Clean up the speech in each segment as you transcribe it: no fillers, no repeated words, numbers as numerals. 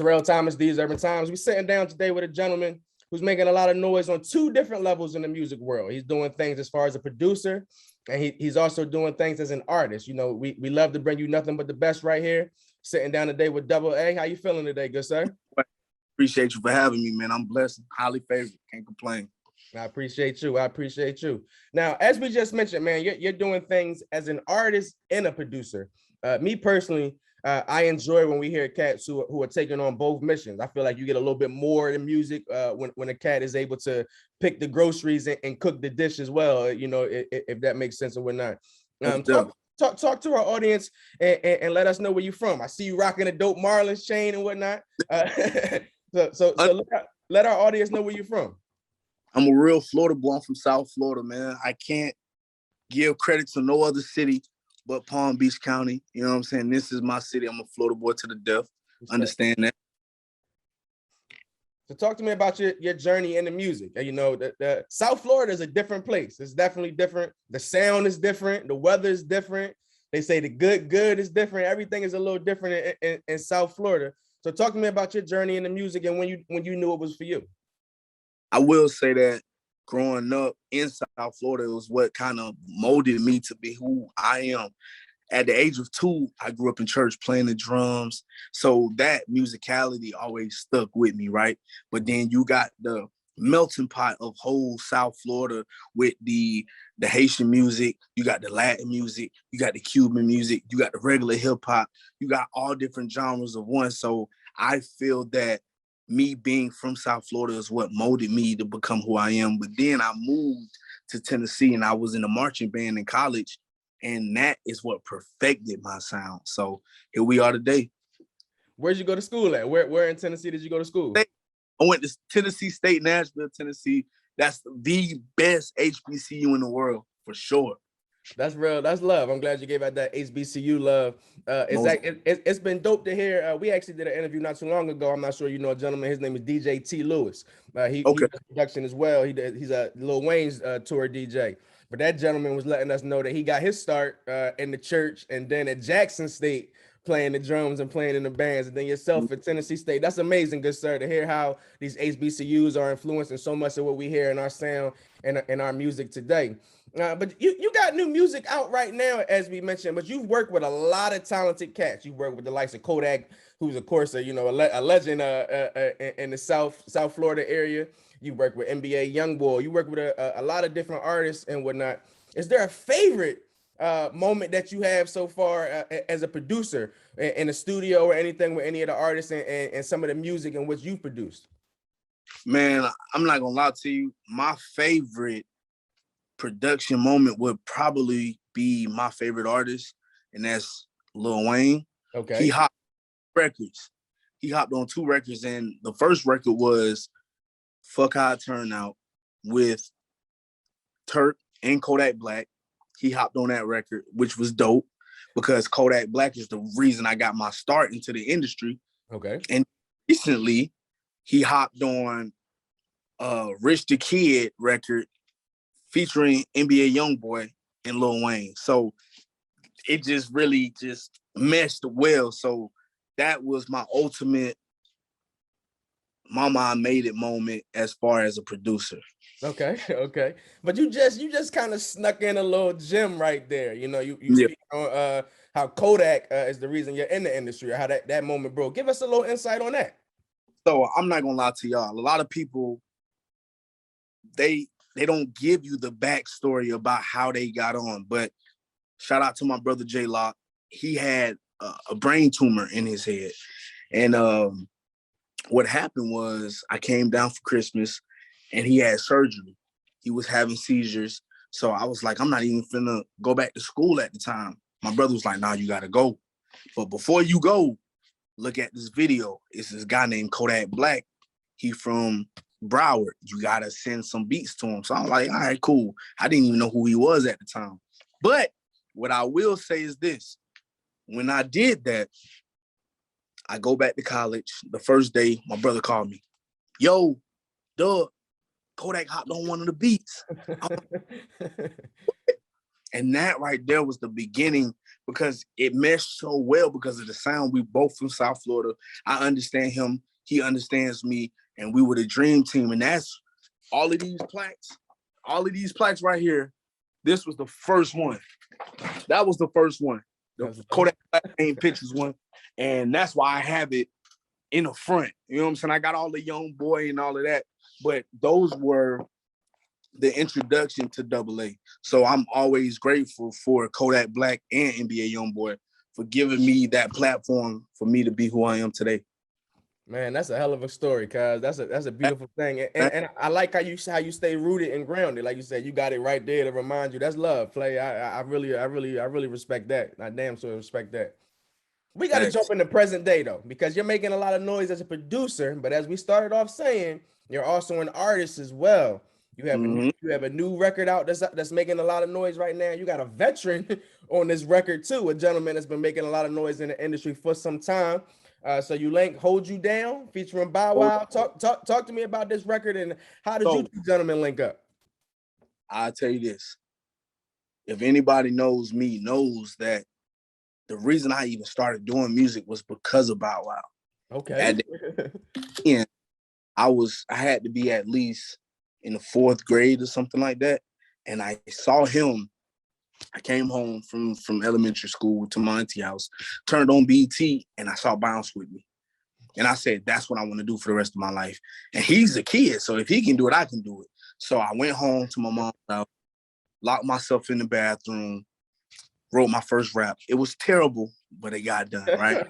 Terrell Thomas, TheseUrbanTimes. We're sitting down today with a gentleman who's making a lot of noise on two different levels in the music world. He's doing things as far as a producer, and he's also doing things as an artist. You know, we love to bring you nothing but the best right here. Sitting down today with Dubba-AA. How you feeling today, good sir? Appreciate you for having me, man. I'm blessed, highly favored, can't complain. I appreciate you. I appreciate you. Now, as we just mentioned, man, you're doing things as an artist and a producer. Me personally, I enjoy when we hear cats who are taking on both missions. I feel like you get a little bit more in music when a cat is able to pick the groceries and cook the dish as well, you know, if that makes sense or whatnot. Talk to our audience and let us know where you're from. I see you rocking a dope Marlins chain and whatnot. So let our audience know where you're from. I'm a real Florida boy. I'm from South Florida, man. I can't give credit to no other city but Palm Beach County. You know what I'm saying? This is my city. I'm a Florida boy to the death. Understand that. So talk to me about your journey in the music. You know, the South Florida is a different place. It's definitely different. The sound is different. The weather is different. They say the good is different. Everything is a little different in South Florida. So talk to me about your journey in the music and when you knew it was for you. I will say that growing up in South Florida was what kind of molded me to be who I am. At the age of 2, I grew up in church playing the drums. So that musicality always stuck with me, right? But then you got the melting pot of whole South Florida with the Haitian music, you got the Latin music, you got the Cuban music, you got the regular hip hop, you got all different genres of one. So I feel that me being from South Florida is what molded me to become who I am. But then I moved to Tennessee and I was in a marching band in college, and that is what perfected my sound. So here we are today. Where'd you go to school at? Where in Tennessee did you go to school? I went to Tennessee State, Nashville, Tennessee. That's the best HBCU in the world, for sure. That's real. That's love. I'm glad you gave out that HBCU love. It's been dope to hear. We actually did an interview not too long ago. I'm not sure you know a gentleman. His name is DJ T. Lewis. He does production as well. He's a Lil Wayne's tour DJ. But that gentleman was letting us know that he got his start in the church and then at Jackson State playing the drums and playing in the bands, and then yourself at Tennessee State. That's amazing, good sir, to hear how these HBCUs are influencing so much of what we hear in our sound and in our music today. But you got new music out right now, as we mentioned, but you've worked with a lot of talented cats. You worked with the likes of Kodak, who's of course a legend in the South Florida area. You work with NBA YoungBoy. You work with a lot of different artists and whatnot. Is there a favorite moment that you have so far as a producer in the studio or anything with any of the artists and some of the music in which you've produced? Man, I'm not gonna lie to you. My favorite production moment would probably be my favorite artist, and that's Lil Wayne. Okay. He hopped records. He hopped on 2 records, and the first record was Fuck How I Turn Out with Turk and Kodak Black. He hopped on that record, which was dope because Kodak Black is the reason I got my start into the industry. Okay. And recently, he hopped on Rich the Kid record featuring NBA YoungBoy and Lil Wayne. So it just really just meshed well. So that was my ultimate Mama I Made It moment as far as a producer. Okay. But you just kind of snuck in a little gem right there. You know, you speak on how Kodak is the reason you're in the industry, or how that moment broke. Give us a little insight on that. So I'm not gonna lie to y'all. A lot of people, they don't give you the backstory about how they got on. But shout out to my brother J Lock. He had a brain tumor in his head, and what happened was I came down for Christmas, and he had surgery. He was having seizures. So I was like, I'm not even finna go back to school at the time. My brother was like, nah, you gotta go. But before you go, look at this video. It's this guy named Kodak Black. He from Broward. You gotta send some beats to him. So I'm like, all right, cool. I didn't even know who he was at the time. But what I will say is this. When I did that, I go back to college. The first day, my brother called me. Yo, duh, Kodak hopped on one of the beats. And that right there was the beginning, because it meshed so well because of the sound. We both from South Florida. I understand him. He understands me. And we were the dream team. And that's all of these plaques right here. This was the first one. That was the first one. The Kodak Black pictures one. And that's why I have it in the front. You know what I'm saying? I got all the young boy and all of that. But those were the introduction to Dubba-AA. So I'm always grateful for Kodak Black and NBA Youngboy for giving me that platform for me to be who I am today. Man, that's a hell of a story, cuz that's a beautiful thing. And I like how you stay rooted and grounded. Like you said, you got it right there to remind you. That's love, Play. I really respect that. I damn sure respect that. We got to jump into present day though, because you're making a lot of noise as a producer, but as we started off saying, you're also an artist as well. You have a new record out that's making a lot of noise right now. You got a veteran on this record too, a gentleman that's been making a lot of noise in the industry for some time. So you link Hold You Down featuring Bow Wow. Talk to me about this record and how did you two gentlemen link up? I'll tell you this. If anybody knows me, knows that the reason I even started doing music was because of Bow Wow. Okay. At the end, I had to be at least in the 4th grade or something like that. And I saw him. I came home from elementary school to my auntie house, turned on BT, and I saw Bounce With Me. And I said, that's what I want to do for the rest of my life. And he's a kid, so if he can do it, I can do it. So I went home to my mom's house, locked myself in the bathroom, wrote my first rap. It was terrible, but it got done, right?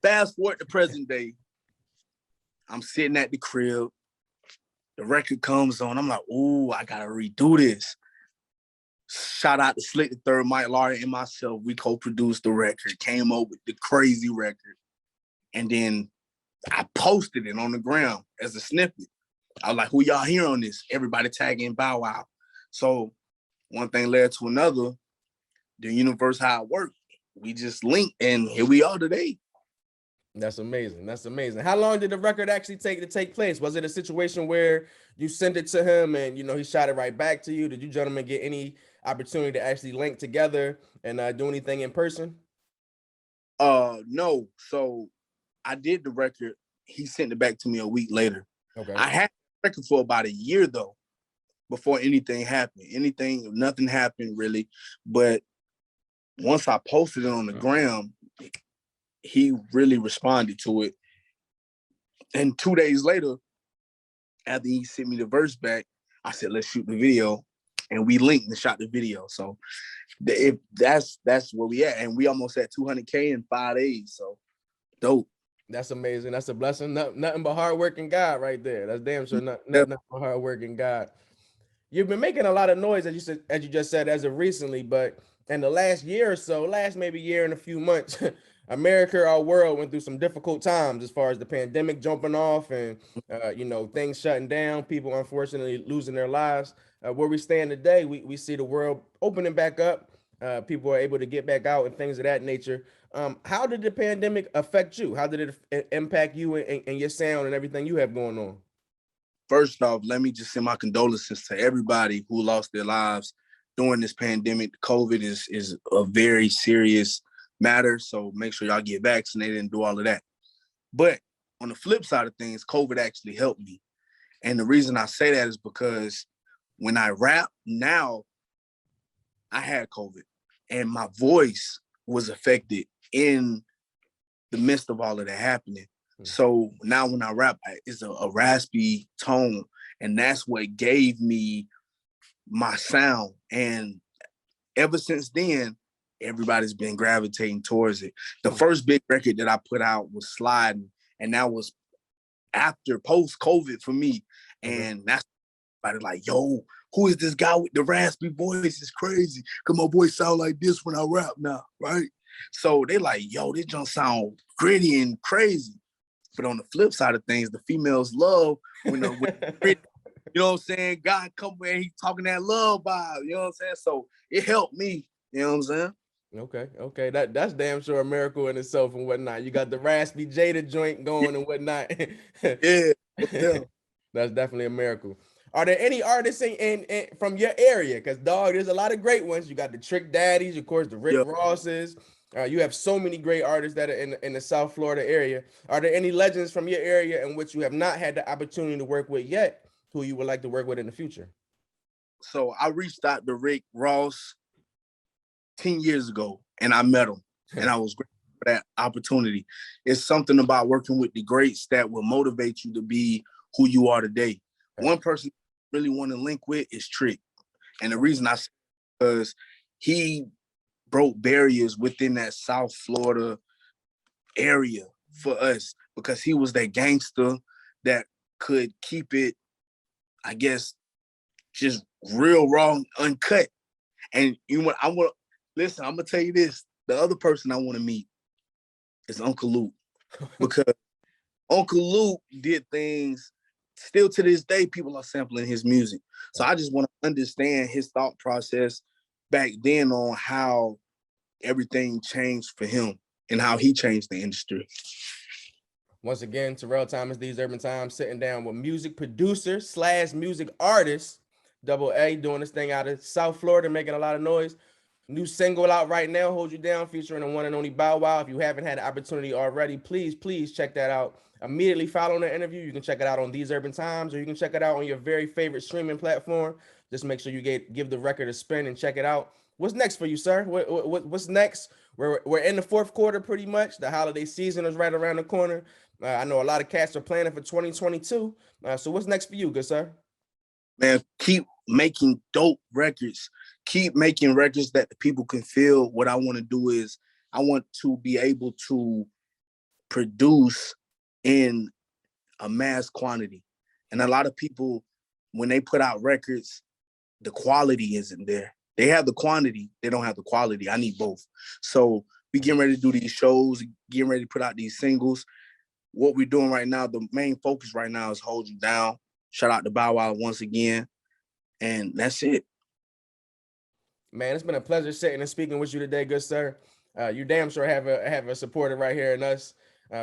Fast forward to present day. I'm sitting at the crib. The record comes on. I'm like, ooh, I got to redo this. Shout out to Slick the Third, Mike Laurie, and myself. We co-produced the record, came up with the crazy record. And then I posted it on the ground as a snippet. I was like, who y'all hear on this? Everybody tagging Bow Wow. So one thing led to another. The universe, how it worked. We just linked, and here we are today. That's amazing. That's amazing. How long did the record actually take place? Was it a situation where you sent it to him and, he shot it right back to you? Did you gentlemen get any opportunity to actually link together and do anything in person? No. So I did the record. He sent it back to me a week later. Okay. I had the record for about a year, though, before anything happened. Nothing happened, really. But once I posted it on the gram, he really responded to it. And 2 days later, after he sent me the verse back, I said, let's shoot the video. And we linked and shot the video. So that's where we at. And we almost at 200K in 5 days. So dope. That's amazing. That's a blessing. Nothing but hardworking God right there. That's damn sure nothing but hardworking God. You've been making a lot of noise, as you just said, as of recently, but in the last year or so, maybe year and a few months, America, our world went through some difficult times as far as the pandemic jumping off and, things shutting down, people unfortunately losing their lives. Where we stand today, we see the world opening back up. People are able to get back out and things of that nature. How did the pandemic affect you? How did it impact you and your sound and everything you have going on? First off, let me just send my condolences to everybody who lost their lives during this pandemic. COVID is a very serious matter, so make sure y'all get vaccinated and do all of that. But on the flip side of things, COVID actually helped me. And the reason I say that is because when I rap now, I had COVID and my voice was affected in the midst of all of that happening. So now when I rap, it's a raspy tone, and that's what gave me my sound. And ever since then, everybody's been gravitating towards it. The first big record that I put out was Sliding, and that was after post-COVID for me. And that's everybody like, yo, who is this guy with the raspy voice? It's crazy. Cause my voice sound like this when I rap now, right? So they like, yo, this just sound gritty and crazy. But on the flip side of things, the females love when you know what I'm saying? God come and he talking that love vibe, you know what I'm saying? So it helped me, you know what I'm saying? Okay. That's damn sure a miracle in itself and whatnot. You got the raspy Jada joint going and whatnot. Yeah. That's definitely a miracle. Are there any artists in from your area? Because dog, there's a lot of great ones. You got the Trick Daddies, of course, the Rick Rosses. You have so many great artists that are in the South Florida area. Are there any legends from your area in which you have not had the opportunity to work with yet, who you would like to work with in the future? So I reached out to Rick Ross 10 years ago, and I met him, and I was grateful for that opportunity. It's something about working with the greats that will motivate you to be who you are today. One person I really want to link with is Trick. And the reason I say because he broke barriers within that South Florida area for us, because he was that gangster that could keep it, I guess, just real raw, uncut. And you know, I'm gonna tell you this. The other person I want to meet is Uncle Luke, because Uncle Luke did things still to this day, people are sampling his music. So I just want to understand his thought process back then on how everything changed for him and how he changed the industry. Once again, Terrell Thomas, These Urban Times, sitting down with music producer / music artist, Dubba-AA, doing this thing out of South Florida, making a lot of noise. New single out right now, Hold You Down, featuring the one and only Bow Wow. If you haven't had the opportunity already, please check that out. Immediately following the interview, you can check it out on These Urban Times, or you can check it out on your very favorite streaming platform. Just make sure you give the record a spin and check it out. What's next for you, sir? What's next? We're in the fourth quarter pretty much. The holiday season is right around the corner. I know a lot of cats are planning for 2022. So what's next for you, good sir? Man, keep making dope records. Keep making records that the people can feel. What I want to do is I want to be able to produce in a mass quantity. And a lot of people, when they put out records, the quality isn't there. They have the quantity, they don't have the quality. I need both. So we getting ready to do these shows, getting ready to put out these singles. What we're doing right now, the main focus right now is Hold You Down. Shout out to Bow Wow once again. And that's it. Man, it's been a pleasure sitting and speaking with you today, good sir. You damn sure have a supporter right here in us.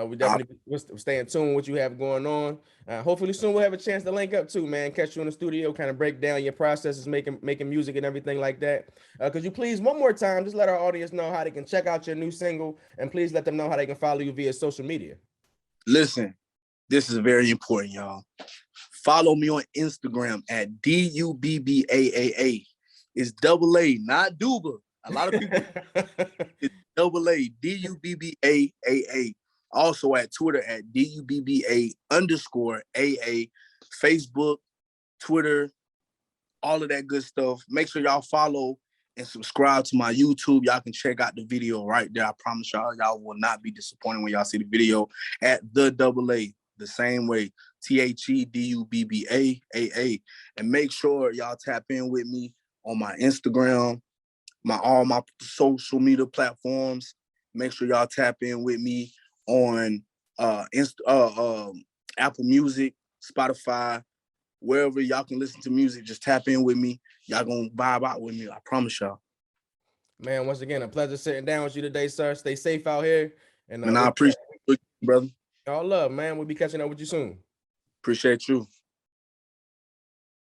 We definitely will stay in tune with what you have going on. Hopefully soon we'll have a chance to link up too, man. Catch you in the studio, kind of break down your processes, making music and everything like that. Could you please, one more time, just let our audience know how they can check out your new single, and please let them know how they can follow you via social media. Listen, this is very important, y'all. Follow me on Instagram at Dubba-AA. It's AA, not Dubba. A lot of people, it's AA, Dubba-AA. Also at Twitter at Dubba_AA, Facebook, Twitter, all of that good stuff. Make sure y'all follow and subscribe to my YouTube. Y'all can check out the video right there. I promise y'all will not be disappointed when y'all see the video at the AA, the same way, TheDubba-AA. And make sure y'all tap in with me on my Instagram, all my social media platforms. Make sure y'all tap in with me on Apple Music, Spotify, wherever y'all can listen to music. Just tap in with me. Y'all gonna vibe out with me. I promise y'all. Man, once again, a pleasure sitting down with you today, sir. Stay safe out here. And I appreciate it, brother. All love, man. We'll be catching up with you soon. Appreciate you.